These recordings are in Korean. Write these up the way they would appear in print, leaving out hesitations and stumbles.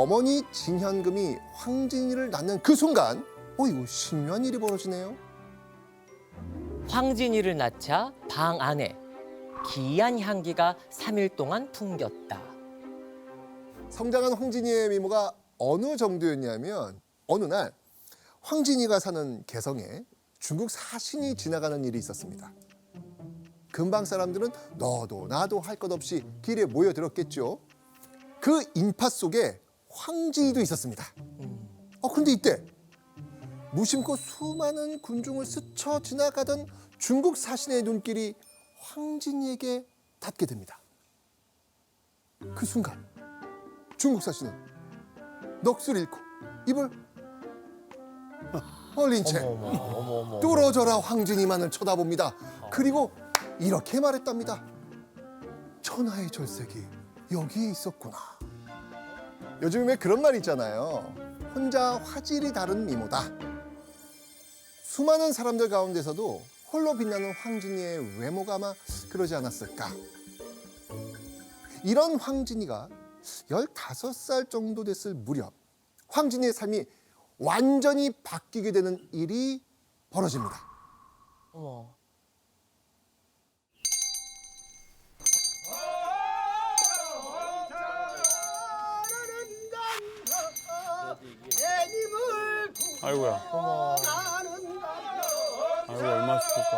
어머니 진현금이 황진이를 낳는 그 순간 이거 신묘한 일이 벌어지네요. 황진이를 낳자 방 안에 기이한 향기가 3일 동안 풍겼다. 성장한 황진이의 미모가 어느 정도였냐면 어느 날 황진이가 사는 개성에 중국 사신이 지나가는 일이 있었습니다. 근방 사람들은 너도 나도 할 것 없이 길에 모여들었겠죠. 그 인파 속에 황진이도 있었습니다. 그런데 이때 무심코 수많은 군중을 스쳐 지나가던 중국 사신의 눈길이 황진이에게 닿게 됩니다. 그 순간 중국 사신은 넋을 잃고 입을 벌린 채 어머. 뚫어져라 황진이만을 쳐다봅니다. 그리고 이렇게 말했답니다. 천하의 절색이 여기에 있었구나. 요즘에 그런 말 있잖아요. 혼자 화질이 다른 미모다. 수많은 사람들 가운데서도 홀로 빛나는 황진이의 외모가 아마 그러지 않았을까. 이런 황진이가 15살 정도 됐을 무렵 황진이의 삶이 완전히 바뀌게 되는 일이 벌어집니다. 어머. 아이고야. 어머. 아이고 얼마나 슬플까.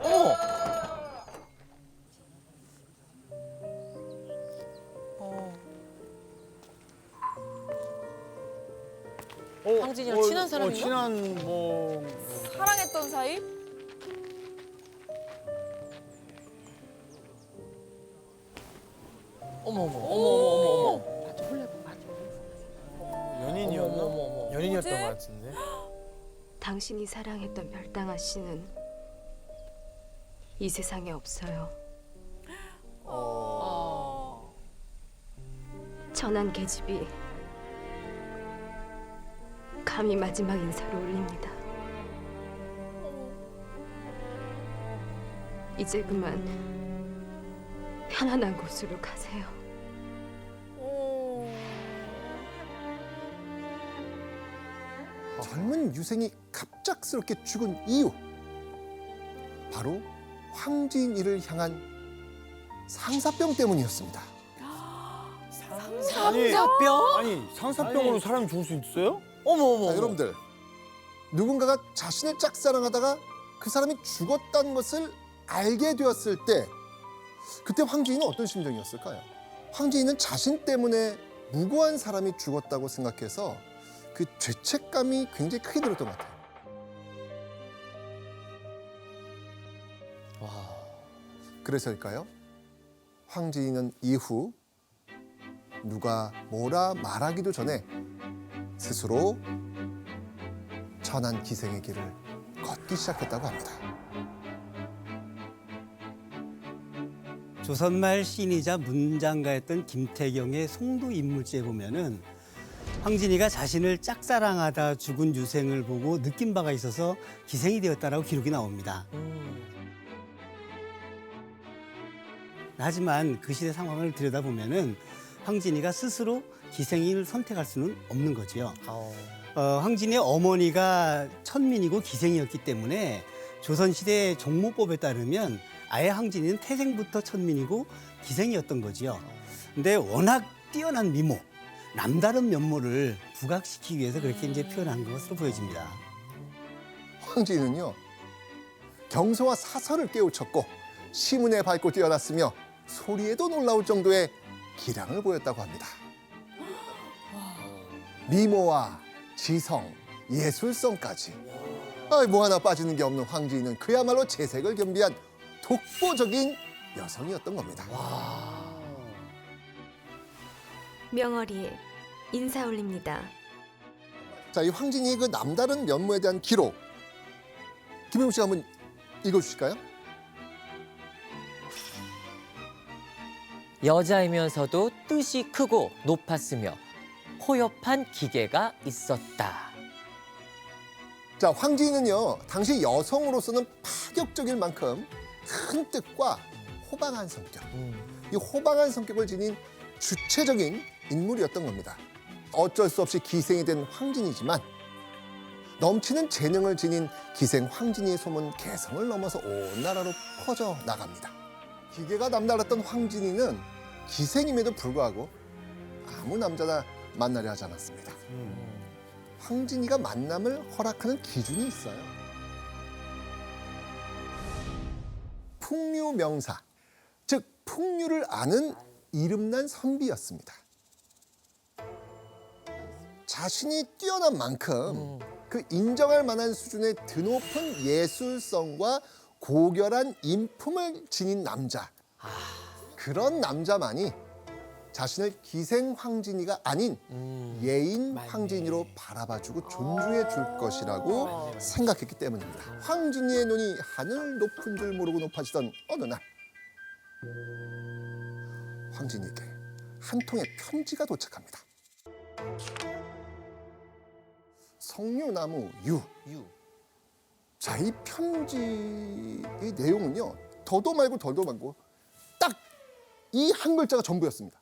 어머. 황진이랑 친한 사람인가? 친한 사랑했던 사이? 어머. 연인이었나? 어머. 연인이었던 것 같은데. 당신이 사랑했던 별당아 씨는 이 세상에 없어요. 전한 계집이 감히 마지막 인사를 올립니다. 이제 그만 편안한 곳으로 가세요. 젊은 유생이 갑작스럽게 죽은 이유, 바로 황진이를 향한 상사병 때문이었습니다. 상사병? 아니 상사병으로 사람이 죽을 수 있어요? 어머. 자, 여러분들, 누군가가 자신을 짝사랑하다가 그 사람이 죽었다는 것을 알게 되었을 때 그때 황진이는 어떤 심정이었을까요? 황진이는 자신 때문에 무고한 사람이 죽었다고 생각해서 그 죄책감이 굉장히 크게 들었던 것 같아요. 와. 그래서일까요? 황진이는 이후 누가 뭐라 말하기도 전에 스스로 천한 기생의 길을 걷기 시작했다고 합니다. 조선말 시인이자 문장가였던 김태경의 송도 인물지에 보면은 황진이가 자신을 짝사랑하다 죽은 유생을 보고 느낀 바가 있어서 기생이 되었다라고 기록이 나옵니다. 하지만 그 시대 상황을 들여다보면은 황진이가 스스로 기생을 선택할 수는 없는 거지요. 황진이의 어머니가 천민이고 기생이었기 때문에 조선시대 종모법에 따르면 아예 황진이는 태생부터 천민이고 기생이었던 거지요. 근데 워낙 뛰어난 미모, 남다른 면모를 부각시키기 위해서 그렇게 이제 표현한 것으로 보여집니다. 황진이는요, 경서와 사설을 깨우쳤고 시문에 밟고 뛰어났으며 소리에도 놀라울 정도의 기량을 보였다고 합니다. 미모와 지성, 예술성까지 뭐 하나 빠지는 게 없는 황진이는 그야말로 재색을 겸비한 독보적인 여성이었던 겁니다. 명월이 인사 올립니다. 자, 이 황진이의 그 남다른 면모에 대한 기록, 김영우 씨가 한번 읽어주실까요? 여자이면서도 뜻이 크고 높았으며 호협한 기계가 있었다. 자, 황진이는요, 당시 여성으로서는 파격적일 만큼 큰 뜻과 호방한 성격, 이 호방한 성격을 지닌 주체적인 인물이었던 겁니다. 어쩔 수 없이 기생이 된 황진이지만 넘치는 재능을 지닌 기생 황진이의 소문 개성을 넘어서 온 나라로 퍼져 나갑니다. 기계가 남달랐던 황진이는 기생임에도 불구하고 아무 남자나 만나려 하지 않았습니다. 황진이가 만남을 허락하는 기준이 있어요. 풍류명사, 즉 풍류를 아는 이름난 선비였습니다. 자신이 뛰어난 만큼 그 인정할 만한 수준의 드높은 예술성과 고결한 인품을 지닌 남자, 그런 남자만이 자신을 기생 황진이가 아닌 예인 황진이로 바라봐주고 존중해 줄 것이라고 생각했기 때문입니다. 황진이의 눈이 하늘 높은 줄 모르고 높아지던 어느 날 황진이에게 한 통의 편지가 도착합니다. 석류나무 유. 자, 이 편지의 내용은요, 더도 말고 덜도 말고 딱 이 한 글자가 전부였습니다.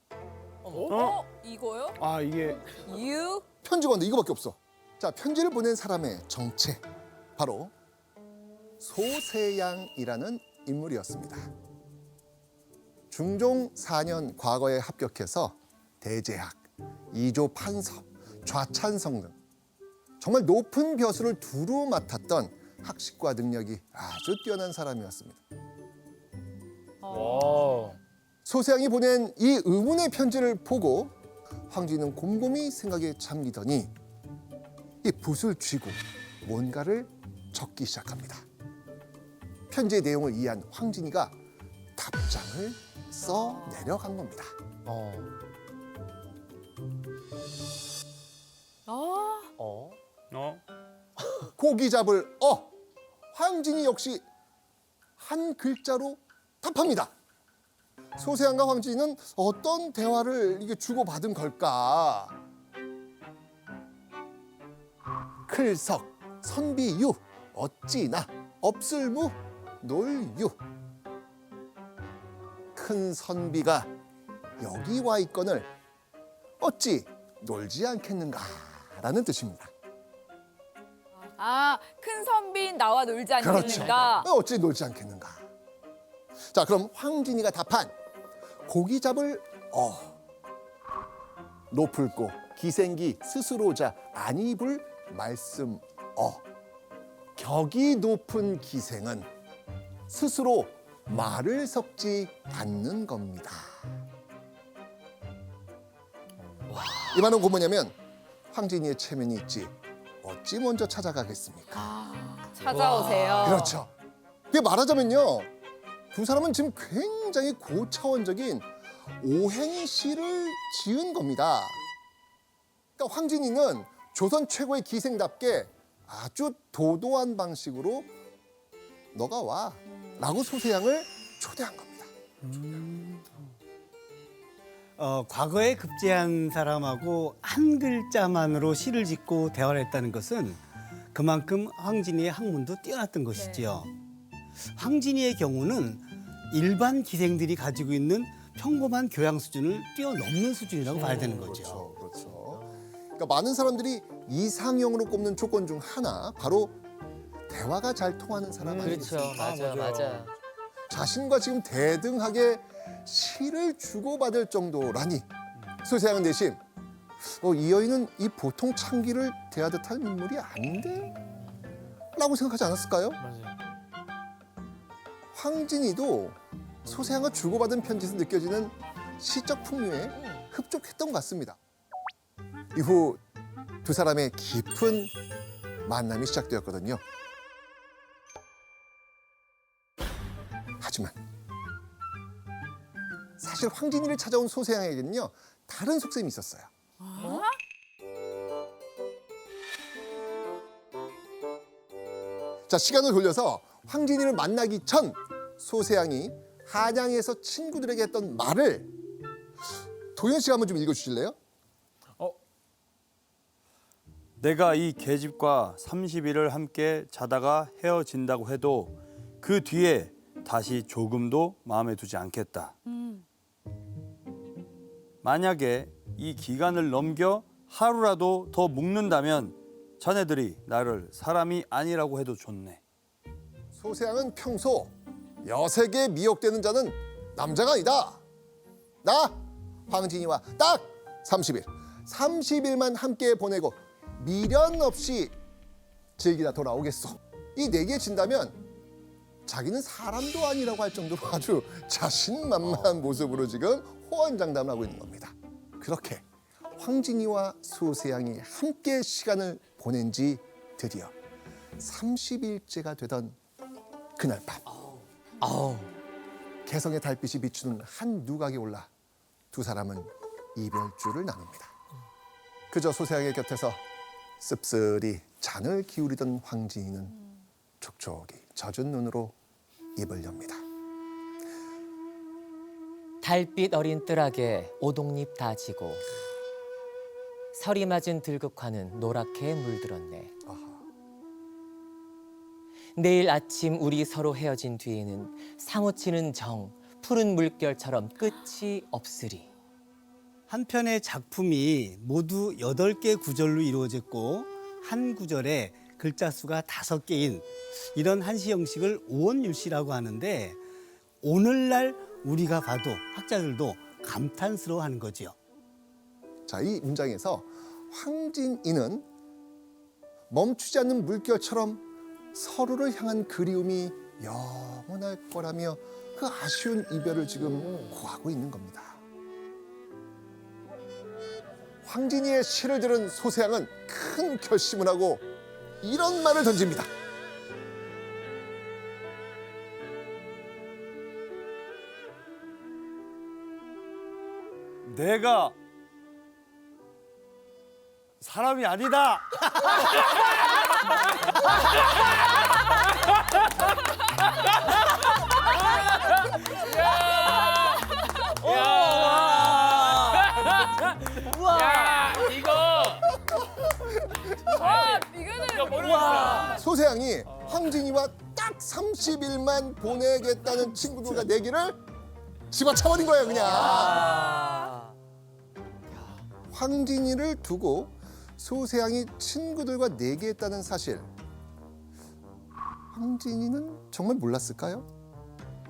이거요? 아 이게 유? 편지가 왔는데 이거밖에 없어. 자, 편지를 보낸 사람의 정체, 바로 소세양이라는 인물이었습니다. 중종 4년 과거에 합격해서 대제학, 2조 판서, 좌찬성 등 정말 높은 벼슬을 두루 맡았던 학식과 능력이 아주 뛰어난 사람이었습니다. 와. 소세양이 보낸 이 의문의 편지를 보고 황진이는 곰곰이 생각에 잠기더니 이 붓을 쥐고 뭔가를 적기 시작합니다. 편지의 내용을 이해한 황진이가 답장을 써 내려간 겁니다. 아, 고기 잡을 황진이 역시 한 글자로 답합니다. 소세양과 황진이는 어떤 대화를 이게 주고받은 걸까? 클석, 선비유, 어찌나, 없을무, 놀유. 큰 선비가 여기 와 있거늘 어찌 놀지 않겠는가라는 뜻입니다. 아, 큰 선비인 나와 놀지 그렇죠. 않겠는가? 어찌 놀지 않겠는가. 자, 그럼 황진이가 답한 고기 잡을 높을고 기생기 스스로자 안 입을 말씀 격이 높은 기생은 스스로 말을 섞지 않는 겁니다. 이 말은 뭐냐면 황진이의 체면이 있지 어찌 먼저 찾아가겠습니까? 찾아오세요. 그렇죠. 이게 말하자면요, 두 사람은 지금 굉장히 고차원적인 오행시를 지은 겁니다. 그러니까 황진이는 조선 최고의 기생답게 아주 도도한 방식으로 너가 와 라고 소세양을 초대한 겁니다. 과거에 급제한 사람하고 한 글자만으로 시를 짓고 대화를 했다는 것은 그만큼 황진이의 학문도 뛰어났던 것이지요. 황진이의 경우는 일반 기생들이 가지고 있는 평범한 교양 수준을 뛰어넘는 수준이라고 봐야 되는 거죠. 그렇죠. 그러니까 많은 사람들이 이상형으로 꼽는 조건 중 하나, 바로 대화가 잘 통하는 사람 그렇죠. 아니겠습니까? 맞아. 자신과 지금 대등하게 시를 주고받을 정도라니 소세양은 대신 이 여인은 이 보통 창기를 대하듯 한 인물이 아닌데? 라고 생각하지 않았을까요? 맞아요. 황진이도 소세양과 주고받은 편지에서 느껴지는 시적 풍류에 흡족했던 것 같습니다. 이후 두 사람의 깊은 만남이 시작되었거든요. 하지만 사실 황진이를 찾아온 소세양에게는요, 다른 속셈이 있었어요. 자, 시간을 돌려서 황진이를 만나기 전 소세양이 한양에서 친구들에게 했던 말을 도현 씨가 한번 좀 읽어주실래요? 내가 이 계집과 30일을 함께 자다가 헤어진다고 해도 그 뒤에 다시 조금도 마음에 두지 않겠다. 만약에 이 기간을 넘겨 하루라도 더 묵는다면 자네들이 나를 사람이 아니라고 해도 좋네. 소세양은 평소 여색에 미혹되는 자는 남자가 아니다. 나 황진이와 딱 30일, 30일만 함께 보내고 미련 없이 즐기다 돌아오겠소. 이 내기에 진다면 자기는 사람도 아니라고 할 정도로 아주 자신만만한 모습으로 지금 호언장담을 하고 있는 겁니다. 그렇게 황진이와 소세양이 함께 시간을 보낸 지 드디어 30일째가 되던 그날 밤, 아우. 개성의 달빛이 비추는 한 누각에 올라 두 사람은 이별주를 나눕니다. 그저 소세양의 곁에서 씁쓸히 잔을 기울이던 황진이는 촉촉이 젖은 눈으로 입을 엽니다. 달빛 어린 뜰하게 오동잎 다 지고 서리 맞은 들국화는 노랗게 물들었네. 내일 아침 우리 서로 헤어진 뒤에는 사무치는 정, 푸른 물결처럼 끝이 없으리. 한 편의 작품이 모두 8개 구절로 이루어졌고 한 구절에 글자 수가 5개인 이런 한시 형식을 오원율시라고 하는데 오늘날 우리가 봐도 학자들도 감탄스러워하는 거지요. 자, 이 문장에서 황진이는 멈추지 않는 물결처럼 서로를 향한 그리움이 영원할 거라며 그 아쉬운 이별을 지금 고하고 있는 겁니다. 황진이의 시를 들은 소세양은 큰 결심을 하고 이런 말을 던집니다. 내가 사람이 아니다. 와, 이거는 소세양이 황진이와 딱 30일만 보내겠다는 친구들과 내기를 집어쳐버린 거예요, 그냥. 황진이를 두고 소세양이 친구들과 내기했다는 사실, 황진이는 정말 몰랐을까요?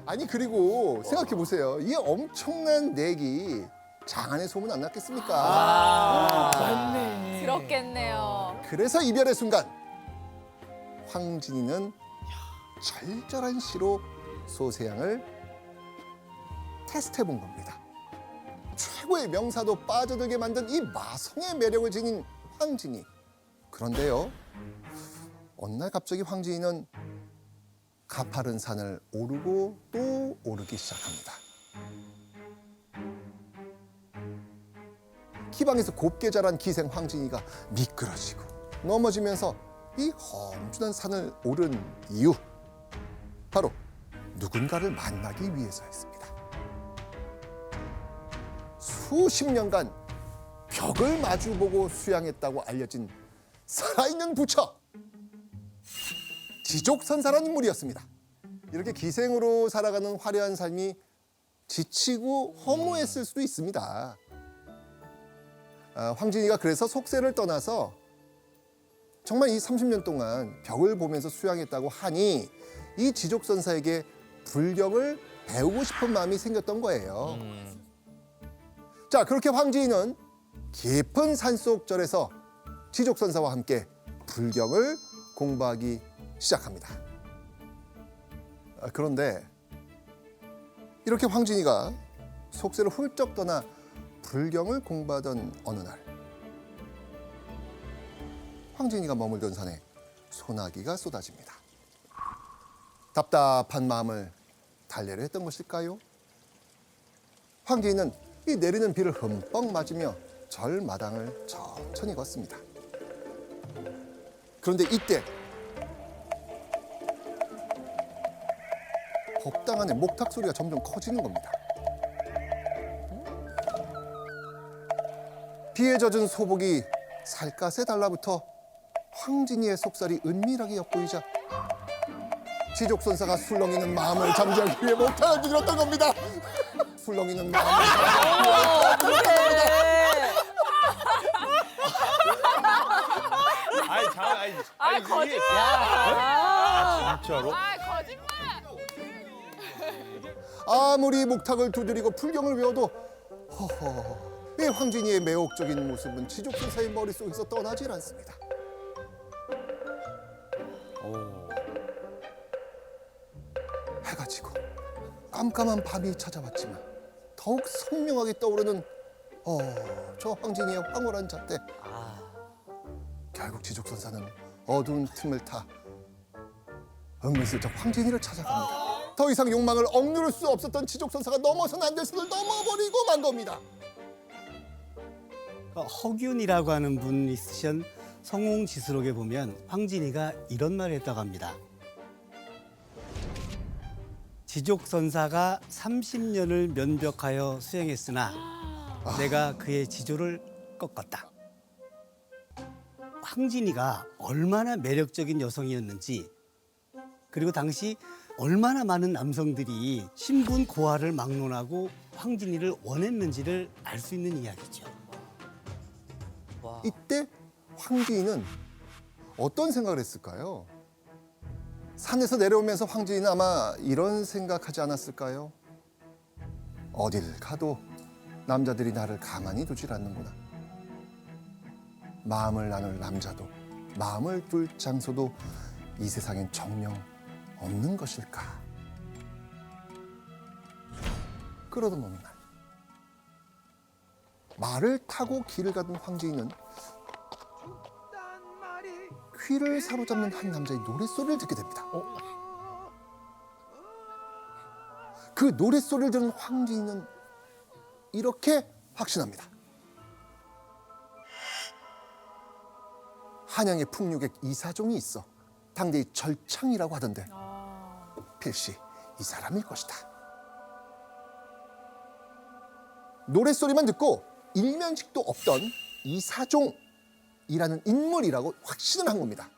아니, 그리고 생각해 보세요. 이 엄청난 내기 장안의 소문 안 났겠습니까? 들었겠네요. 그래서 이별의 순간 황진이는 절절한 시로 소세양을 테스트해 본 겁니다. 최고의 명사도 빠져들게 만든 이 마성의 매력을 지닌 황진이. 그런데요, 어느 날 갑자기 황진이는 가파른 산을 오르고 또 오르기 시작합니다. 기방에서 곱게 자란 기생 황진이가 미끄러지고 넘어지면서 이 험준한 산을 오른 이유, 바로 누군가를 만나기 위해서였습니다. 수십 년간 벽을 마주보고 수양했다고 알려진 살아있는 부처, 지족선사라는 인물이었습니다. 이렇게 기생으로 살아가는 화려한 삶이 지치고 허무했을 수도 있습니다. 황진이가 그래서 속세를 떠나서 정말 이 30년 동안 벽을 보면서 수양했다고 하니 이 지족선사에게 불경을 배우고 싶은 마음이 생겼던 거예요. 자, 그렇게 황진이는 깊은 산속절에서 지족선사와 함께 불경을 공부하기 시작합니다. 그런데 이렇게 황진이가 속세를 훌쩍 떠나 불경을 공부하던 어느 날, 황진이가 머물던 산에 소나기가 쏟아집니다. 답답한 마음을 달래려 했던 것일까요? 황진이는 이 내리는 비를 흠뻑 맞으며 절마당을 천천히 걷습니다. 그런데 이때 법당 안에 목탁 소리가 점점 커지는 겁니다. 비에 젖은 소복이 살갗에 달라붙어 황진이의 속살이 은밀하게 엿보이자 지족선사가 술렁이는 마음을 잠재우기 위해 목탁을 두드렸던 겁니다. 술렁이는 마음을 아니 거짓말. 진짜로? 거짓말. 아무리 목탁을 두드리고 풀경을 외워도 허허 이 황진이의 매혹적인 모습은 지족선사의 머릿속에서 떠나질 않습니다. 해가 지고 깜깜한 밤이 찾아왔지만 더욱 선명하게 떠오르는 저 황진이의 황홀한 잣대. 결국 지족선사는 어두운 틈을 타 은근슬쩍 황진이를 찾아갑니다. 더 이상 욕망을 억누를 수 없었던 지족선사가 넘어선 안 될 선을 넘어버리고 만 겁니다. 허균이라고 하는 분 있으신 성홍지수록에 보면 황진이가 이런 말을 했다고 합니다. 지족선사가 30년을 면벽하여 수행했으나 내가 그의 지조를 꺾었다. 황진이가 얼마나 매력적인 여성이었는지, 그리고 당시 얼마나 많은 남성들이 신분 고하를 막론하고 황진이를 원했는지를 알 수 있는 이야기죠. 이때 황진이는 어떤 생각을 했을까요? 산에서 내려오면서 황진이는 아마 이런 생각하지 않았을까요? 어딜 가도 남자들이 나를 가만히 두질 않는구나. 마음을 나눌 남자도 마음을 둘 장소도 이 세상엔 정녕 없는 것일까? 그러던 어느 날 말을 타고 길을 가던 황진이는 귀를 사로잡는 한 남자의 노랫소리를 듣게 됩니다. 그 노랫소리를 들은 황진이는 이렇게 확신합니다. 한양에 풍류객 이사종이 있어 당대의 절창이라고 하던데 필시 이 사람일 것이다. 노랫소리만 듣고 일면식도 없던 이사종이라는 인물이라고 확신을 한 겁니다.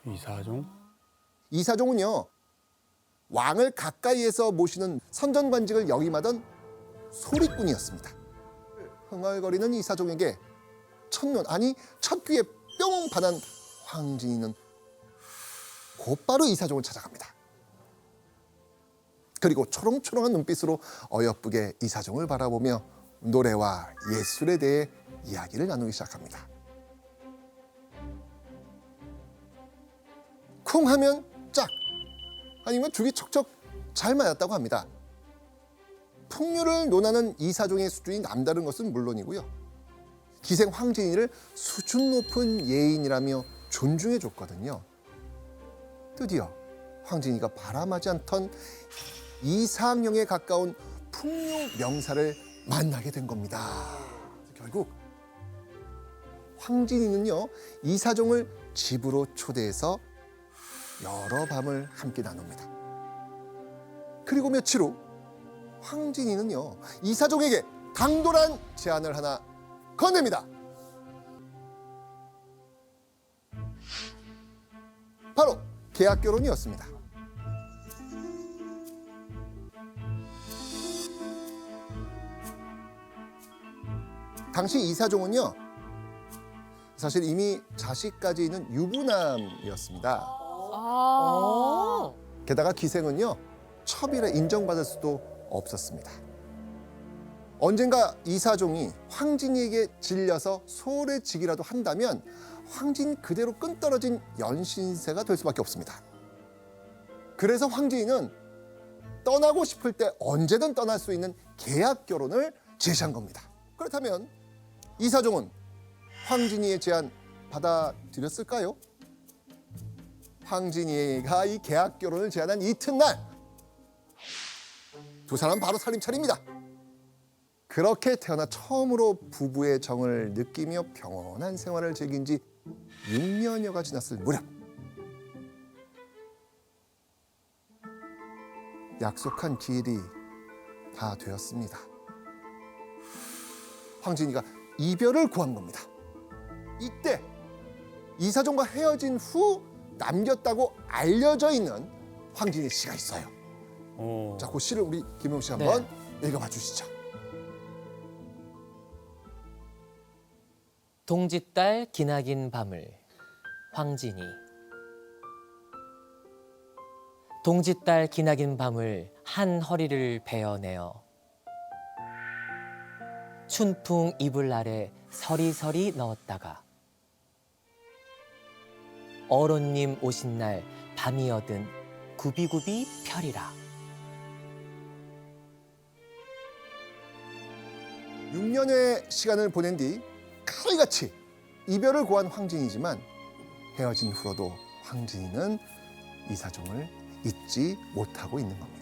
이사종? 이사종은요, 왕을 가까이에서 모시는 선전관직을 역임하던 소리꾼이었습니다. 흥얼거리는 이사종에게 첫눈, 아니 첫 귀에 뿅 반한 황진이는 곧바로 이사종을 찾아갑니다. 그리고 초롱초롱한 눈빛으로 어여쁘게 이사종을 바라보며 노래와 예술에 대해 이야기를 나누기 시작합니다. 쿵 하면 짝, 아니면 죽이 척척 잘 맞았다고 합니다. 풍류를 논하는 이사종의 수준이 남다른 것은 물론이고요, 기생 황진이를 수준 높은 예인이라며 존중해 줬거든요. 드디어 황진이가 바람하지 않던 이상형에 가까운 풍류 명사를 만나게 된 겁니다. 결국 황진이는요, 이사종을 집으로 초대해서 여러 밤을 함께 나눕니다. 그리고 며칠 후 황진이는요, 이사종에게 당돌한 제안을 하나 건넵니다. 바로 계약 결혼이었습니다. 당시 이사종은요, 사실 이미 자식까지 있는 유부남이었습니다. 게다가 기생은요, 첩이라 인정받을 수도 없었습니다. 언젠가 이사종이 황진이에게 질려서 소홀해지기라도 한다면 황진 그대로 끈떨어진 연신세가 될 수밖에 없습니다. 그래서 황진이는 떠나고 싶을 때 언제든 떠날 수 있는 계약 결혼을 제시한 겁니다. 그렇다면 이사종은 황진이의 제안 받아들였을까요? 황진이가 이 계약 결혼을 제안한 이튿날 두 사람 바로 살림차립니다. 그렇게 태어나 처음으로 부부의 정을 느끼며 평온한 생활을 즐긴 지 6년여가 지났을 무렵, 약속한 기일이 다 되었습니다. 황진이가 이별을 구한 겁니다. 이때 이사종과 헤어진 후 남겼다고 알려져 있는 황진이 시가 있어요. 어. 자, 그 시를 우리 김용 씨 네. 한번 읽어봐 주시죠. 동짓달 기나긴 밤을 황진이. 동짓달 기나긴 밤을 한 허리를 베어내어 춘풍 이불 아래 서리서리 넣었다가 어른님 오신 날 밤이어든 구비구비 펴리라. 6년의 시간을 보낸 뒤 칼같이 이별을 고한 황진이지만 헤어진 후로도 황진이는 이사종을 잊지 못하고 있는 겁니다.